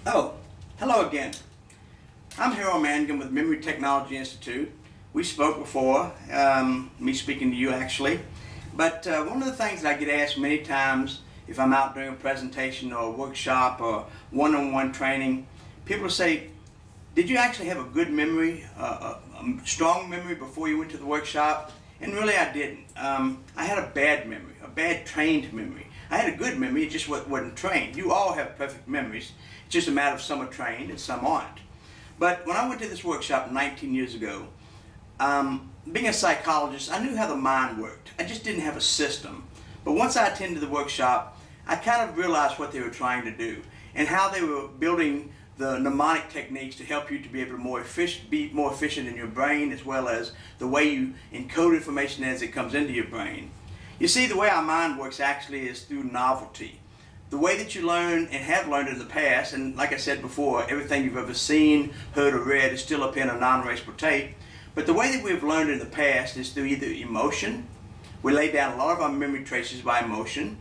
Oh, hello again. I'm Harold Mangum with Memory Technology Institute. We spoke before, me speaking to you actually. But one of the things that I get asked many times if I'm out doing a presentation or a workshop or one-on-one training, people say, did you actually have a good memory, a strong memory before you went to the workshop? And really I didn't. I had a bad memory, a bad trained memory. I had a good memory, it just wasn't trained. You all have perfect memories. It's just a matter of some are trained and some aren't. But when I went to this workshop 19 years ago, being a psychologist, I knew how the mind worked. I just didn't have a system. But once I attended the workshop, I kind of realized what they were trying to do and how they were building the mnemonic techniques to help you to be able to be more efficient in your brain, as well as the way you encode information as it comes into your brain. You see, the way our mind works actually is through novelty. The way that you learn and have learned in the past, and like I said before, everything you've ever seen, heard, or read is still up in a non-erasable tape. But the way that we've learned in the past is through either emotion. We lay down a lot of our memory traces by emotion.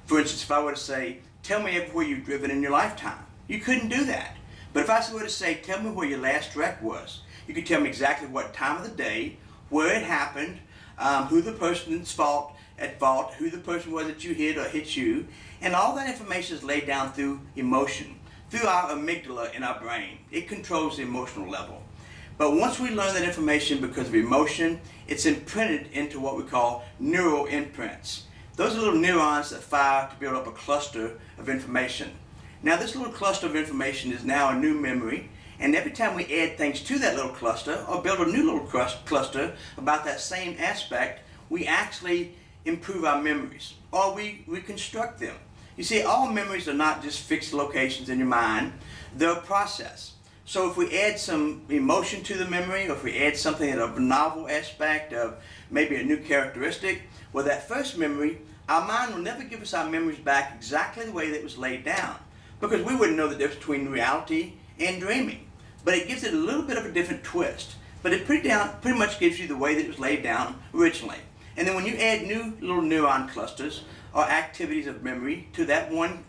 For instance, if I were to say, tell me everywhere you've driven in your lifetime, you couldn't do that. But if I were to say, tell me where your last wreck was, you could tell me exactly what time of the day, where it happened, who the person's at fault, who the person was that you hit or hit you, and all that information is laid down through emotion, through our amygdala in our brain. It controls the emotional level. But once we learn that information because of emotion, it's imprinted into what we call neural imprints. Those are little neurons that fire to build up a cluster of information. Now this little cluster of information is now a new memory, and every time we add things to that little cluster or build a new little cluster about that same aspect, we actually improve our memories, or we reconstruct them. You see, all memories are not just fixed locations in your mind, they're a process. So if we add some emotion to the memory, or if we add something of a novel aspect of maybe a new characteristic, well, that first memory, our mind will never give us our memories back exactly the way that it was laid down, because we wouldn't know the difference between reality and dreaming. But it gives it a little bit of a different twist. But it pretty much gives you the way that it was laid down originally. And then when you add new little neuron clusters or activities of memory to that one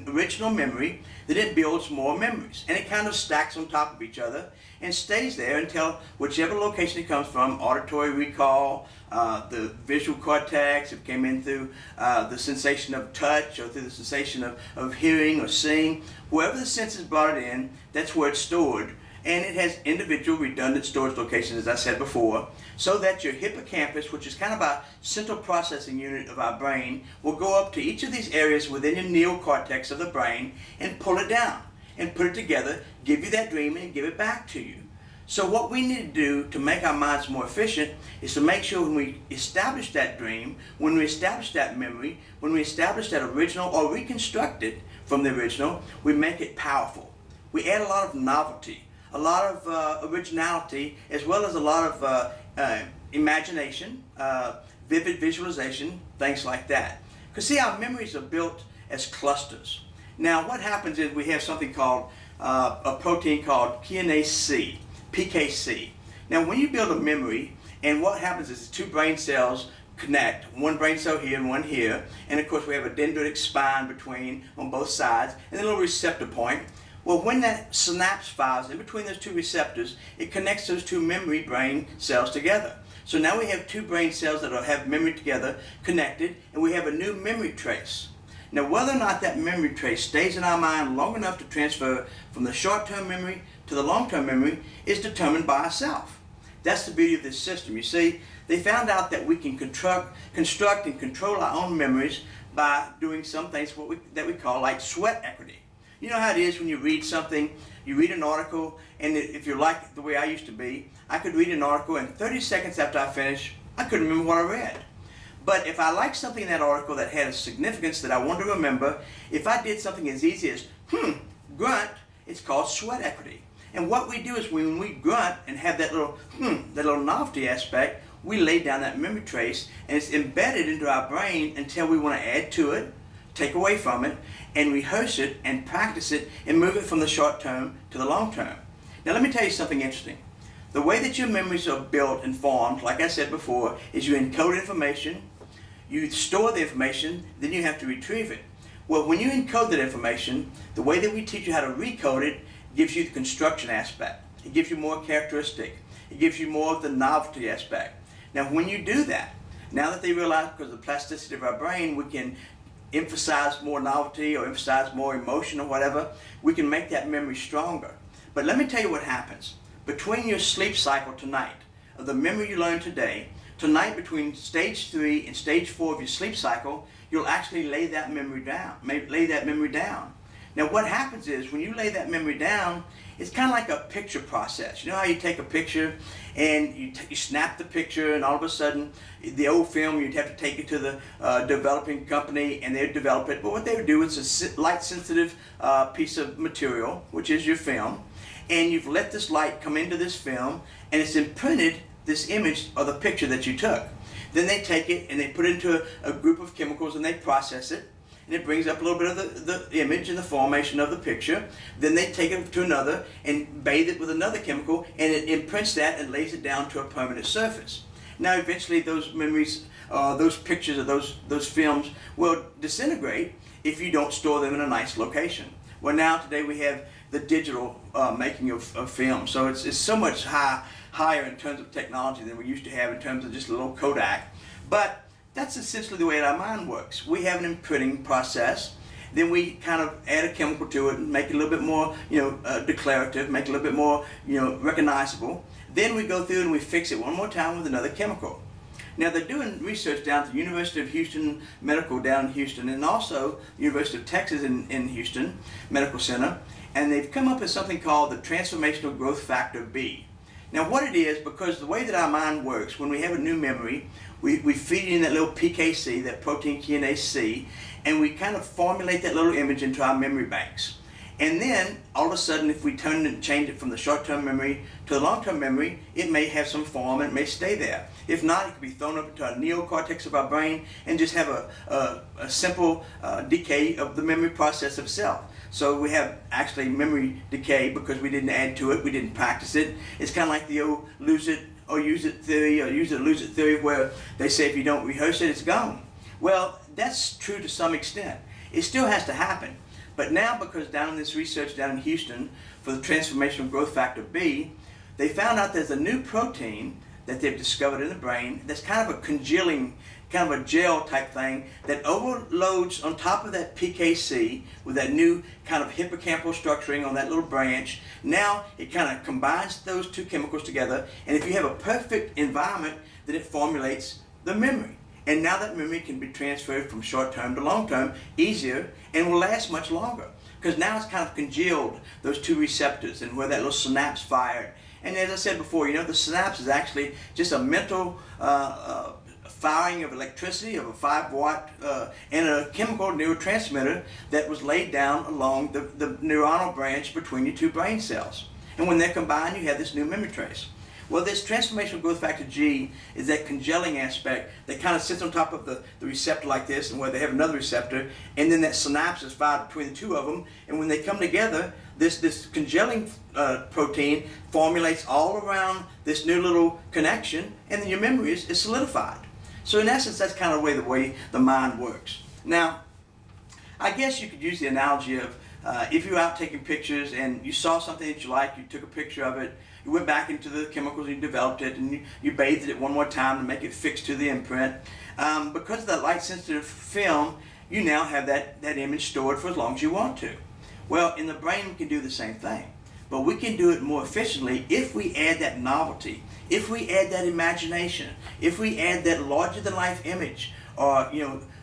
original memory, then it builds more memories. And it kind of stacks on top of each other and stays there until whichever location it comes from, auditory recall, the visual cortex, if it came in through the sensation of touch or through the sensation of hearing or seeing, wherever the senses brought it in, that's where it's stored. And it has individual redundant storage locations, as I said before, so that your hippocampus, which is kind of our central processing unit of our brain, will go up to each of these areas within your neocortex of the brain and pull it down and put it together, give you that dream, and give it back to you. So what we need to do to make our minds more efficient is to make sure when we establish that dream, when we establish that memory, when we establish that original or reconstruct it from the original, we make it powerful. We add a lot of novelty, a lot of originality, as well as a lot of imagination, vivid visualization, things like that. Because see, our memories are built as clusters. Now what happens is we have something called a protein called kinase C, PKC. Now when you build a memory, and what happens is two brain cells connect, one brain cell here and one here, and of course we have a dendritic spine between on both sides, and a little receptor point. Well, when that synapse fires in between those two receptors, it connects those two memory brain cells together. So now we have two brain cells that have memory together, connected, and we have a new memory trace. Now, whether or not that memory trace stays in our mind long enough to transfer from the short-term memory to the long-term memory is determined by ourselves. That's the beauty of this system. You see, they found out that we can construct and control our own memories by doing some things that we call like sweat equity. You know how it is when you read something, you read an article, and if you're like the way I used to be, I could read an article and 30 seconds after I finished, I couldn't remember what I read. But if I liked something in that article that had a significance that I wanted to remember, if I did something as easy as, grunt, it's called sweat equity. And what we do is when we grunt and have that little novelty aspect, we lay down that memory trace, and it's embedded into our brain until we want to add to it, take away from it, and rehearse it and practice it and move it from the short term to the long term. Now let me tell you something interesting. The way that your memories are built and formed, like I said before, is you encode information, you store the information, then you have to retrieve it. Well, when you encode that information, the way that we teach you how to recode it gives you the construction aspect. It gives you more characteristic. It gives you more of the novelty aspect. Now, when you do that, now that they realize because of the plasticity of our brain, we can emphasize more novelty or emphasize more emotion or whatever, we can make that memory stronger. But let me tell you what happens. Between your sleep cycle tonight, of the memory you learned today, tonight between stage 3 and stage 4 of your sleep cycle, you'll actually lay that memory down. Now what happens is when you lay that memory down, it's kind of like a picture process. You know how you take a picture and you snap the picture, and all of a sudden the old film, you'd have to take it to the developing company and they'd develop it. But what they would do is a light sensitive piece of material, which is your film, and you've let this light come into this film and it's imprinted this image or the picture that you took. Then they take it and they put it into a group of chemicals and they process it, and it brings up a little bit of the image and the formation of the picture. Then they take it to another and bathe it with another chemical, and it imprints that and lays it down to a permanent surface. Now eventually those memories, those pictures of those films will disintegrate if you don't store them in a nice location. Well, now today we have the digital making of film, so it's so much higher in terms of technology than we used to have in terms of just a little Kodak. But that's essentially the way our mind works. We have an imprinting process, then we kind of add a chemical to it and make it a little bit more, declarative, make it a little bit more, recognizable. Then we go through and we fix it one more time with another chemical. Now they're doing research down at the University of Houston Medical down in Houston, and also University of Texas in Houston Medical Center, and they've come up with something called the Transformational Growth Factor B. Now what it is, because the way that our mind works, when we have a new memory, we feed it in that little PKC, that protein kinase C, and we kind of formulate that little image into our memory banks. And then all of a sudden, if we turn and change it from the short-term memory to the long-term memory, it may have some form and it may stay there. If not, it could be thrown up into our neocortex of our brain and just have a simple decay of the memory process itself. So we have actually memory decay because we didn't add to it, we didn't practice it. It's kind of like the old lose it or use it theory, or use it or lose it theory, where they say if you don't rehearse it, it's gone. Well, that's true to some extent. It still has to happen. But now, because down in this research down in Houston for the Transformational Growth Factor B, they found out there's a new protein that they've discovered in the brain that's kind of a congealing, kind of a gel type thing that overloads on top of that PKC with that new kind of hippocampal structuring on that little branch. Now it kind of combines those two chemicals together, and if you have a perfect environment, then it formulates the memory. And now that memory can be transferred from short-term to long-term easier and will last much longer, because now it's kind of congealed those two receptors and where that little synapse fired. And as I said before, the synapse is actually just a mental firing of electricity of a 5-watt and a chemical neurotransmitter that was laid down along the neuronal branch between your two brain cells. And when they're combined, you have this new memory trace. Well, this transformational growth factor G is that congealing aspect that kind of sits on top of the receptor like this, and where they have another receptor, and then that synapse is fired between the two of them, and when they come together, this congealing protein formulates all around this new little connection, and then your memory is solidified. So in essence, that's kind of the way the mind works. Now, I guess you could use the analogy of if you were out taking pictures and you saw something that you liked, you took a picture of it, you went back into the chemicals, you developed it, and you bathed it one more time to make it fix to the imprint. Because of that light-sensitive film, you now have that image stored for as long as you want to. Well, in the brain, we can do the same thing. But we can do it more efficiently if we add that novelty, if we add that imagination, if we add that larger-than-life image, or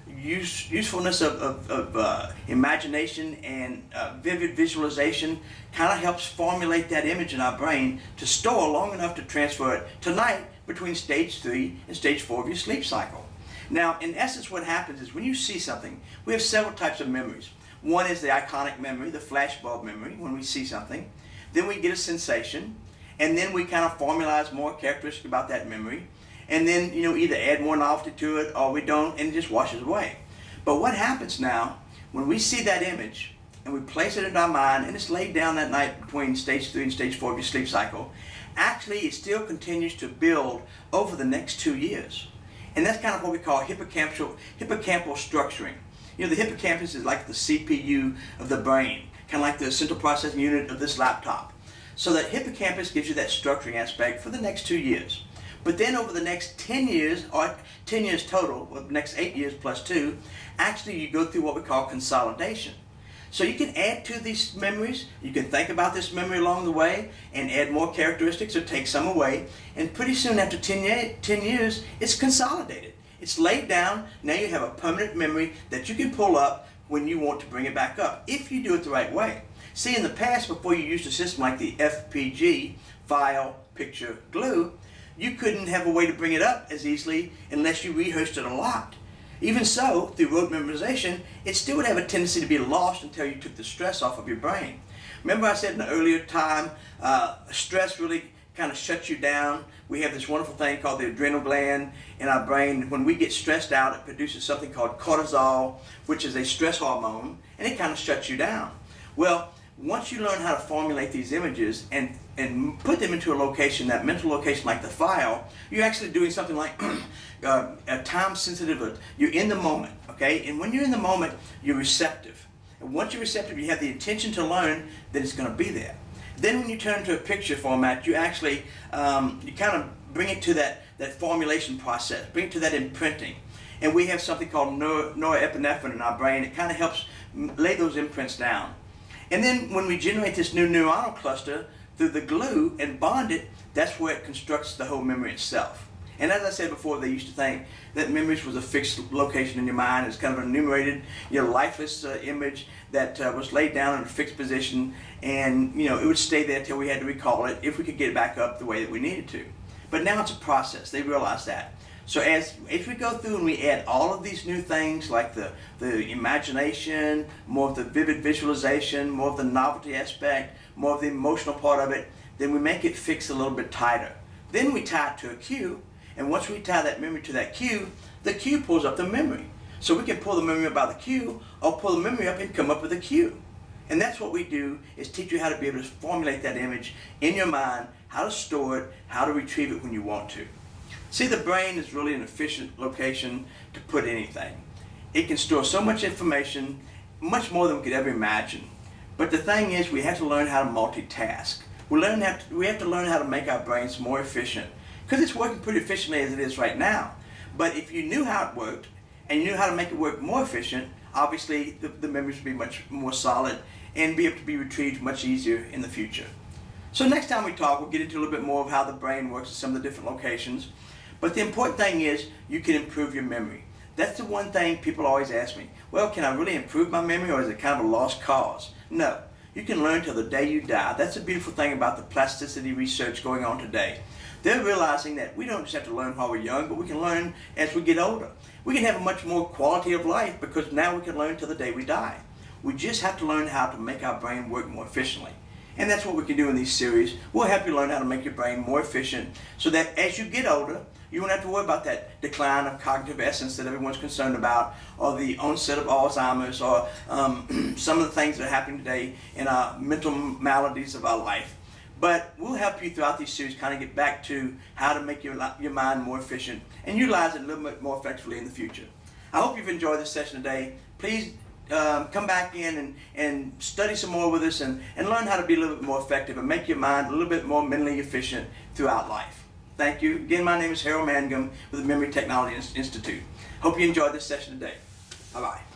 usefulness of imagination and vivid visualization kind of helps formulate that image in our brain to store long enough to transfer it tonight between stage 3 and stage 4 of your sleep cycle. Now, in essence, what happens is when you see something, we have several types of memories. One is the iconic memory, the flashbulb memory, when we see something. Then we get a sensation, and then we kind of formalize more characteristics about that memory. And then, either add more novelty to it or we don't, and it just washes away. But what happens now, when we see that image and we place it in our mind and it's laid down that night between stage 3 and stage 4 of your sleep cycle, actually it still continues to build over the next 2 years. And that's kind of what we call hippocampal structuring. You know, the hippocampus is like the CPU of the brain, kind of like the central processing unit of this laptop. So that hippocampus gives you that structuring aspect for the next 2 years. But then over the next 10 years, or 10 years total, or the next 8 years plus 2, actually you go through what we call consolidation. So you can add to these memories, you can think about this memory along the way and add more characteristics or take some away, and pretty soon after 10 years, it's consolidated. It's laid down, now you have a permanent memory that you can pull up when you want to bring it back up, if you do it the right way. See, in the past, before you used a system like the FPG, file, picture, glue, you couldn't have a way to bring it up as easily unless you rehearsed it a lot. Even so, through rote memorization, it still would have a tendency to be lost until you took the stress off of your brain. Remember I said in the earlier time, stress really kind of shuts you down. We have this wonderful thing called the adrenal gland in our brain. When we get stressed out, it produces something called cortisol, which is a stress hormone, and it kind of shuts you down. Well, once you learn how to formulate these images and put them into a location, that mental location like the file, you're actually doing something like a time sensitive, you're in the moment, okay? And when you're in the moment, you're receptive. And once you're receptive, you have the intention to learn, then it's going to be there. Then when you turn to a picture format, you actually, you kind of bring it to that formulation process, bring it to that imprinting. And we have something called norepinephrine in our brain. It kind of helps lay those imprints down. And then when we generate this new neuronal cluster through the glue and bond it, that's where it constructs the whole memory itself. And as I said before, they used to think that memories was a fixed location in your mind. It's kind of an enumerated, lifeless image that was laid down in a fixed position, and it would stay there till we had to recall it if we could get it back up the way that we needed to. But now it's a process. They realize that. So as we go through and we add all of these new things like the imagination, more of the vivid visualization, more of the novelty aspect, more of the emotional part of it, then we make it fix a little bit tighter. Then we tie it to a cue, and once we tie that memory to that cue, the cue pulls up the memory. So we can pull the memory up by the cue, or pull the memory up and come up with a cue. And that's what we do, is teach you how to be able to formulate that image in your mind, how to store it, how to retrieve it when you want to. See, the brain is really an efficient location to put anything. It can store so much information, much more than we could ever imagine. But the thing is, we have to learn how to multitask. We have to learn how to make our brains more efficient, because it's working pretty efficiently as it is right now. But if you knew how it worked, and you knew how to make it work more efficient, obviously the memories would be much more solid and be able to be retrieved much easier in the future. So next time we talk, we'll get into a little bit more of how the brain works at some of the different locations. But the important thing is, you can improve your memory. That's the one thing people always ask me. Well, can I really improve my memory, or is it kind of a lost cause? No. You can learn till the day you die. That's the beautiful thing about the plasticity research going on today. They're realizing that we don't just have to learn while we're young, but we can learn as we get older. We can have a much more quality of life because now we can learn till the day we die. We just have to learn how to make our brain work more efficiently. And that's what we can do in these series. We'll help you learn how to make your brain more efficient so that as you get older, you won't have to worry about that decline of cognitive essence that everyone's concerned about, or the onset of Alzheimer's, or some of the things that are happening today in our mental maladies of our life. But we'll help you throughout these series kind of get back to how to make your mind more efficient and utilize it a little bit more effectively in the future. I hope you've enjoyed this session today. Please come back in and study some more with us and learn how to be a little bit more effective and make your mind a little bit more mentally efficient throughout life. Thank you. Again, my name is Harold Mangum with the Memory Technology Institute. Hope you enjoyed this session today. Bye-bye.